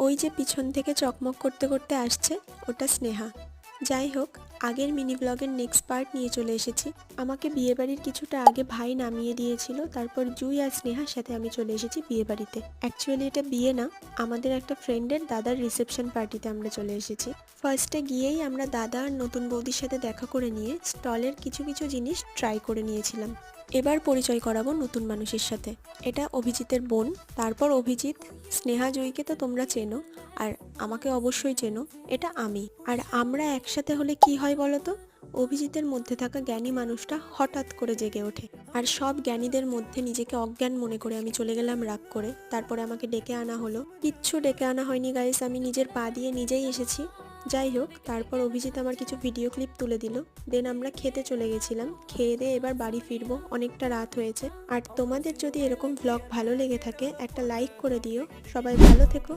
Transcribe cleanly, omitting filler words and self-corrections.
ওই যে পিছন থেকে চকমক করতে করতে আসছে ওটা স্নেহা। যাই হোক, আগের মিনি ব্লগের নেক্সট পার্ট নিয়ে চলে এসেছি। আমাকে বিয়েবাড়ির কিছুটা আগে ভাই নামিয়ে দিয়েছিল, তারপর জুই আর স্নেহার সাথে আমি চলে এসেছি বিয়েবাড়িতে। অ্যাকচুয়ালি এটা বিয়ে না, আমাদের একটা ফ্রেন্ডের দাদার রিসেপশন পার্টিতে আমরা চলে এসেছি। ফার্স্টে গিয়েই আমরা দাদা আর নতুন বৌদির সাথে দেখা করে নিয়ে স্টলের কিছু কিছু জিনিস ট্রাই করে নিয়েছিলাম। এবার পরিচয় করাবো নতুন মানুষের সাথে। এটা অভিজিতের বোন। তারপর অভিজিৎ। স্নেহা জয়ীকে তো তোমরা চেনো, আর আমাকে অবশ্যই চেনো। এটা আমি। আর আমরা একসাথে হলে কি হয় বলো তো? অভিজিতের মধ্যে থাকা জ্ঞানী মানুষটা হঠাৎ করে জেগে ওঠে, আর সব জ্ঞানীদের মধ্যে নিজেকে অজ্ঞান মনে করে আমি চলে গেলাম রাগ করে। তারপরে আমাকে ডেকে আনা হলো। কিচ্ছু ডেকে আনা হয়নি গাইস, আমি নিজের পা দিয়ে নিজেই এসেছি। যাই হোক, তারপর অভিজিৎ আমার কিছু ভিডিও ক্লিপ তুলে দিল। দেন আমরা খেতে চলে গেছিলাম। খেয়ে দিয়ে এবার বাড়ি ফিরবো, অনেকটা রাত হয়েছে। আর তোমাদের যদি এরকম ব্লগ ভালো লেগে থাকে একটা লাইক করে দিও। সবাই ভালো থেকো।